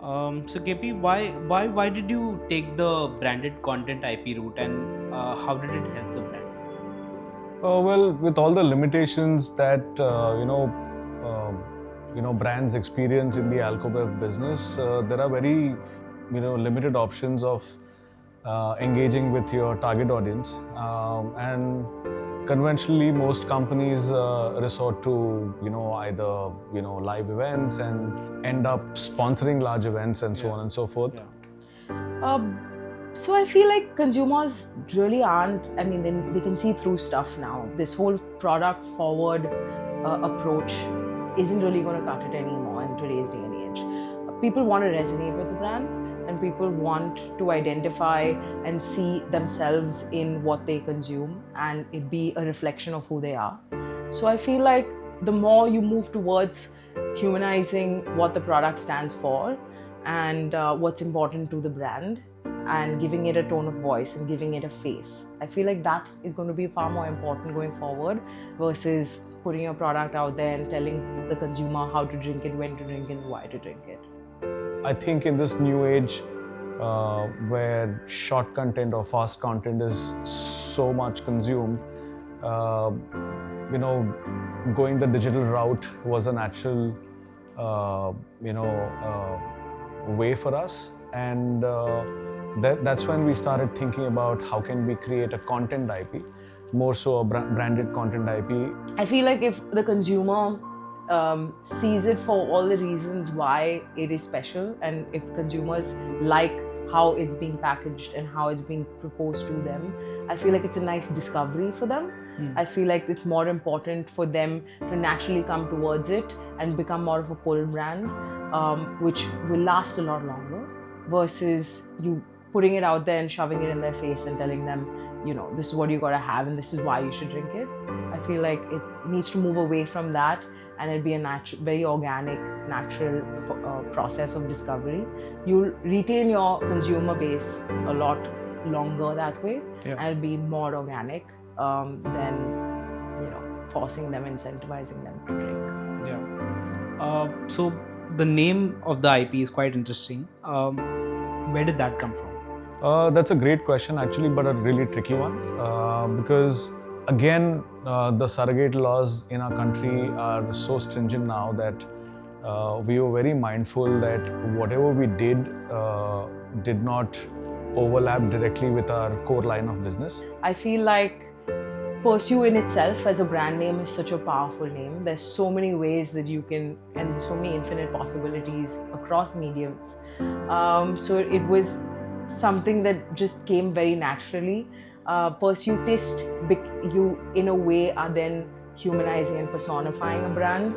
So KP, why did you take the branded content IP route, and how did it help the brand? Well, with all the limitations that brands experience in the alcohol business, there are very limited options of engaging with your target audience, and conventionally most companies resort to either live events and end up sponsoring large events and so on and so forth. So I feel like consumers really aren't, I mean, they can see through stuff now. This whole product forward approach isn't really going to cut it anymore in today's day and age. People want to resonate with the brand, and people want to identify and see themselves in what they consume and it be a reflection of who they are. So I feel like the more you move towards humanizing what the product stands for and what's important to the brand, and giving it a tone of voice and giving it a face, I feel like that is going to be far more important going forward versus putting your product out there and telling the consumer how to drink it, when to drink it, and why to drink it. I think in this new age where short content or fast content is so much consumed, going the digital route was a natural, way for us, and that's when we started thinking about how can we create a content IP, more so a branded content IP. I feel like if the consumer sees it for all the reasons why it is special, and if consumers like how it's being packaged and how it's being proposed to them, I feel like it's a nice discovery for them. I feel like it's more important for them to naturally come towards it and become more of a pull brand, which will last a lot longer versus you putting it out there and shoving it in their face and telling them, this is what you gotta have and this is why you should drink it. I feel like it needs to move away from that, and it'll be a very organic, natural process of discovery. You'll retain your consumer base a lot longer that way, and it'll be more organic than forcing them, incentivizing them to drink. So the name of the IP is quite interesting. Where did that come from? That's a great question, actually, but a really tricky one, because again, the surrogate laws in our country are so stringent now that we were very mindful that whatever we did not overlap directly with our core line of business. I feel like Pursue in itself as a brand name is such a powerful name. There's so many ways that you can, and there's so many infinite possibilities across mediums. So it was something that just came very naturally. Pursuetist, you in a way are then humanizing and personifying a brand.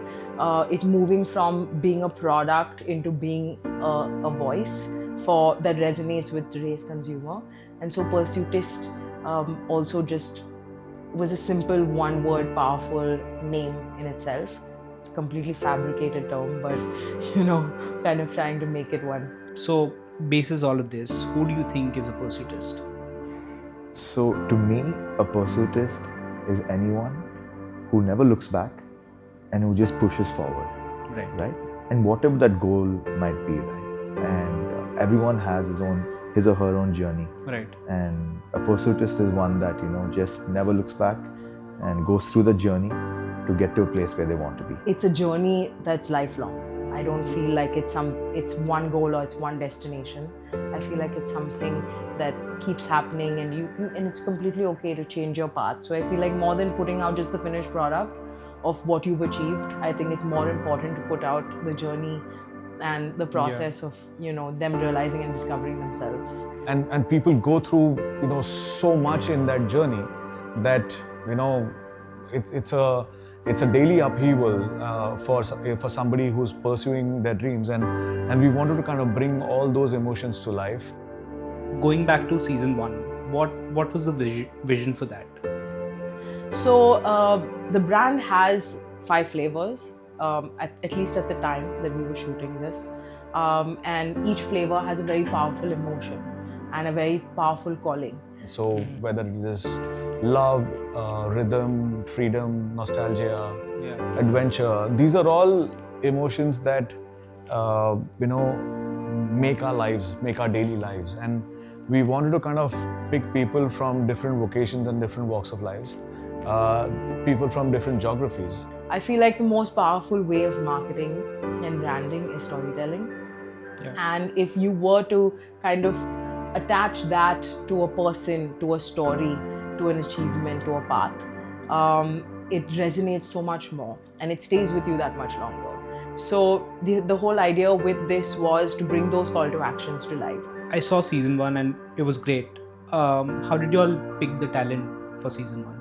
It's moving from being a product into being a voice that resonates with today's consumer. And so Pursuetist also just was a simple one-word powerful name in itself. It's a completely fabricated term, but kind of trying to make it one. So basis all of this, who do you think is a pursuetist? So to me, a pursuetist is anyone who never looks back and who just pushes forward. Right? And whatever that goal might be, right? And everyone has his or her own journey. Right. And a pursuetist is one that just never looks back and goes through the journey to get to a place where they want to be. It's a journey that's lifelong. I don't feel like it's one goal or it's one destination. I feel like it's something that keeps happening, and it's completely okay to change your path. So I feel like more than putting out just the finished product of what you've achieved, I think it's more important to put out the journey and the process of them realizing and discovering themselves. And people go through so much in that journey that it's a daily upheaval for somebody who's pursuing their dreams, and we wanted to kind of bring all those emotions to life. Going back to season 1, what was the vision for that? So the brand has 5 flavors, at least at the time that we were shooting this, and each flavor has a very powerful emotion and a very powerful calling. So whether it is love, rhythm, freedom, nostalgia, adventure, these are all emotions that make our daily lives. And we wanted to kind of pick people from different vocations and different walks of lives, people from different geographies. I feel like the most powerful way of marketing and branding is storytelling. Yeah. And if you were to kind of attach that to a person, to a story, to an achievement, to a path, it resonates so much more and it stays with you that much longer. So the whole idea with this was to bring those call to actions to life. I saw season 1 and it was great. How did you all pick the talent for season 1?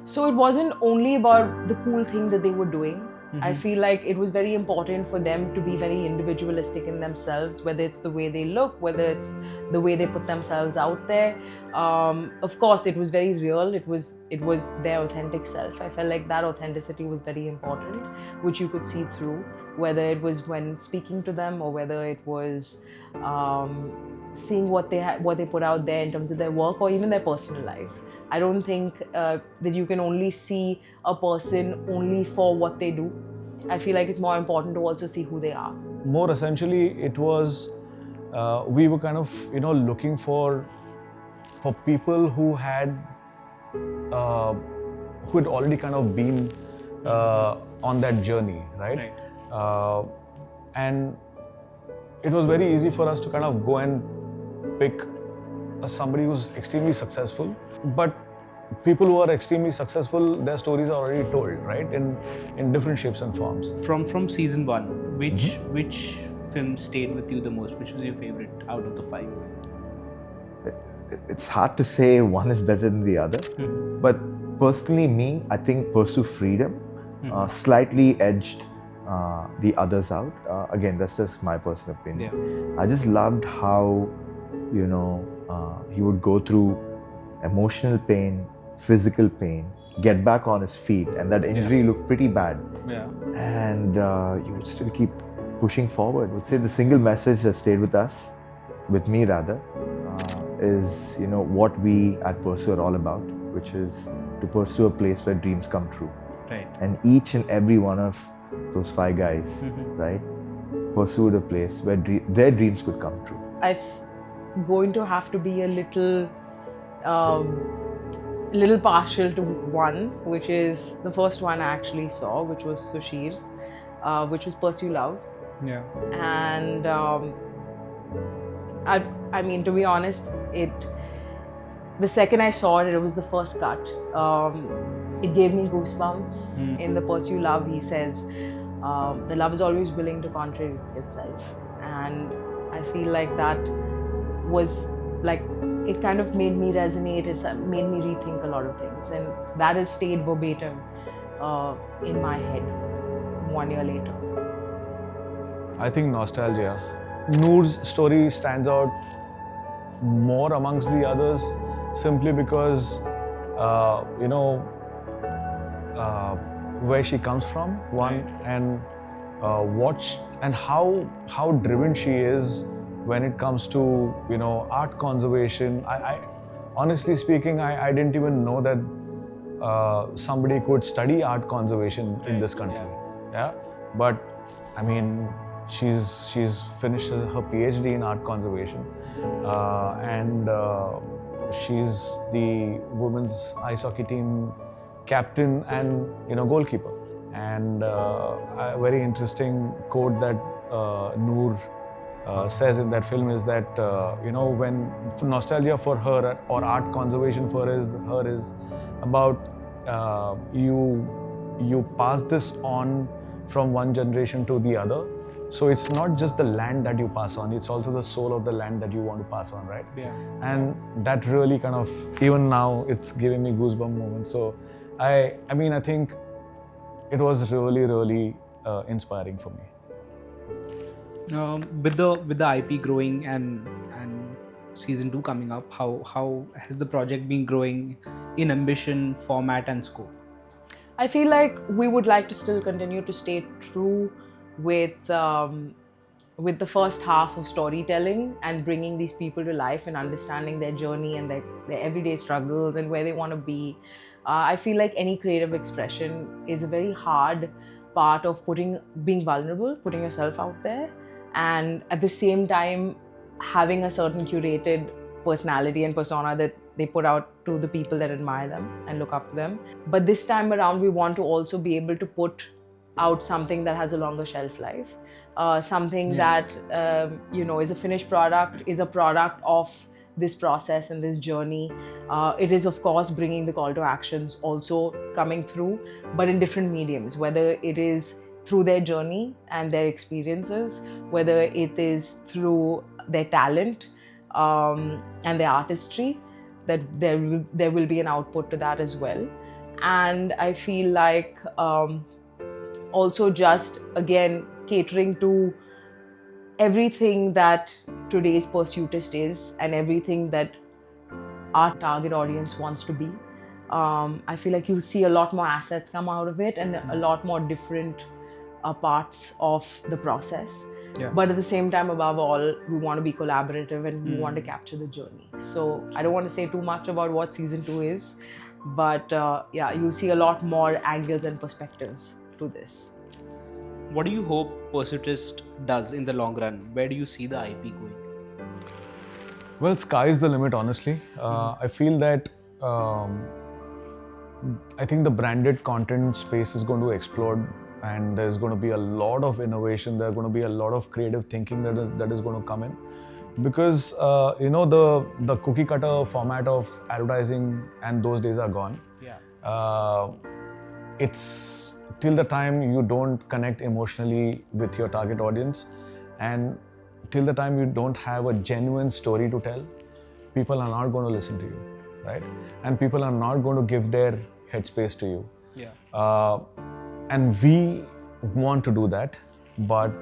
So it wasn't only about the cool thing that they were doing. I feel like it was very important for them to be very individualistic in themselves, whether it's the way they look, whether it's the way they put themselves out there. Of course, it was very real. It was their authentic self. I felt like that authenticity was very important, which you could see through, whether it was when speaking to them or whether it was seeing what they put out there in terms of their work or even their personal life. I don't think that you can only see a person only for what they do. I feel like it's more important to also see who they are. More essentially, it was we were kind of looking for people who had already kind of been on that journey, right? And it was very easy for us to kind of go and pick somebody who's extremely successful. But people who are extremely successful, their stories are already told, right? In different shapes and forms. From season 1, which film stayed with you the most? Which was your favorite out of the 5? It's hard to say one is better than the other. But personally, I think Pursue Freedom slightly edged the others out. Again, that's just my personal opinion. Yeah. I just loved how, he would go through emotional pain, physical pain, get back on his feet, and that injury looked pretty bad. Yeah. And you would still keep pushing forward. I would say the single message that stayed with me rather, is what we at Pursue are all about, which is to pursue a place where dreams come true. Right. And each and every one of those 5 guys, right, pursued a place where their dreams could come true. I'm going to have to be a little partial to one, which is the first one I actually saw, which was Sushir's, which was Pursue Love. Yeah. And I mean, to be honest, the second I saw it, it was the first cut. It gave me goosebumps. In the Pursue Love, he says, the love is always willing to contradict itself. And I feel like that was like, it kind of made me resonate, it made me rethink a lot of things. And that has stayed verbatim in my head 1 year later. I think nostalgia. Noor's story stands out more amongst the others simply because, where she comes from, one, and how driven she is when it comes to art conservation. I honestly speaking, I didn't even know that somebody could study art conservation in this country. Yeah, but I mean, she's finished her PhD in art conservation, and she's the women's ice hockey team captain and goalkeeper. And a very interesting quote that Noor says in that film is that when nostalgia for her or art conservation for her is about you pass this on from one generation to the other. So it's not just the land that you pass on, it's also the soul of the land that you want to pass on, right? Yeah. And that really kind of, even now, it's giving me goosebump moments. So I think it was really, really inspiring for me. With the IP growing and season 2 coming up, how has the project been growing in ambition, format, and scope? I feel like we would like to still continue to stay true with the first half of storytelling and bringing these people to life and understanding their journey and their everyday struggles and where they want to be. I feel like any creative expression is a very hard part of being vulnerable, putting yourself out there. and at the same time having a certain curated personality and persona that they put out to the people that admire them and look up to them. But this time around, we want to also be able to put out something that has a longer shelf life, something that is a finished product, is a product of this process and this journey. It is, of course, bringing the call to actions also coming through, but in different mediums, whether it is through their journey and their experiences, whether it is through their talent and their artistry, that there will be an output to that as well. And I feel like also just, again, catering to everything that today's Pursuetist is and everything that our target audience wants to be. I feel like you'll see a lot more assets come out of it and a lot more different parts of the process. Yeah. But at the same time, above all, we want to be collaborative and we want to capture the journey. So I don't want to say too much about what season 2 is, but you'll see a lot more angles and perspectives to this. What do you hope Pursuetist does in the long run? Where do you see the IP going? Well, sky is the limit, honestly. I feel that I think the branded content space is going to explode, and there's going to be a lot of innovation. There's going to be a lot of creative thinking that is going to come in, because the cookie cutter format of advertising and those days are gone. Yeah. It's till the time you don't connect emotionally with your target audience, and till the time you don't have a genuine story to tell, people are not going to listen to you, right? And people are not going to give their headspace to you. Yeah. And we want to do that, but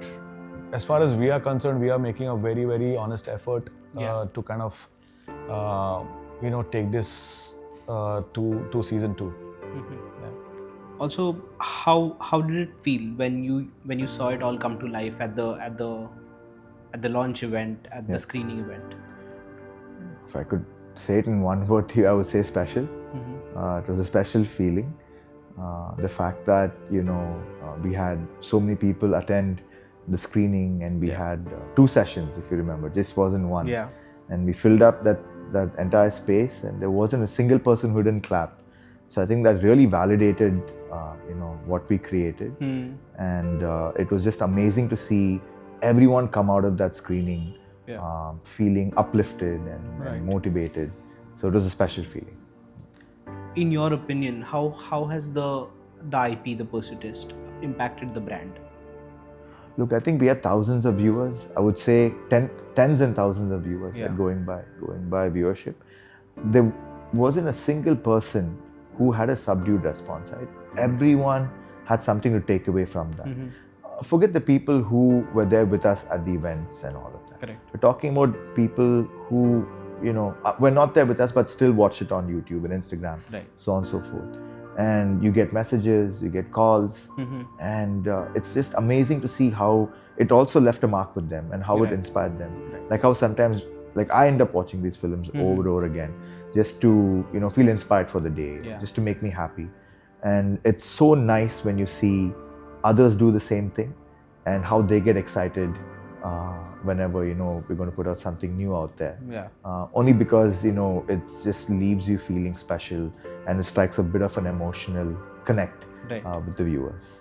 as far as we are concerned, we are making a very, very honest effort to kind of take this to season 2. Mm-hmm. Yeah. Also, how did it feel when you saw it all come to life at the launch event, at the screening event? If I could say it in one word to you, I would say special. It was a special feeling. The fact that we had so many people attend the screening, and we had 2 sessions, if you remember, just wasn't one. Yeah. And we filled up that entire space, and there wasn't a single person who didn't clap. So I think that really validated what we created, and it was just amazing to see everyone come out of that screening feeling uplifted and motivated. So it was a special feeling. In your opinion, how has the IP, the Pursuetist, impacted the brand? Look, I think we had thousands of viewers. I would say tens and thousands of viewers going by viewership. There wasn't a single person who had a subdued response, right? Everyone had something to take away from that. Forget the people who were there with us at the events and all of that. Correct. We're talking about people who, were not there with us but still watch it on YouTube and Instagram, so on and so forth. And you get messages, you get calls, and it's just amazing to see how it also left a mark with them and how it inspired them. Like how sometimes, I end up watching these films over and over again just to, feel inspired for the day, just to make me happy. And it's so nice when you see others do the same thing and how they get excited whenever, we're going to put out something new out there. Yeah. Only because, it just leaves you feeling special, and it strikes a bit of an emotional connect with the viewers.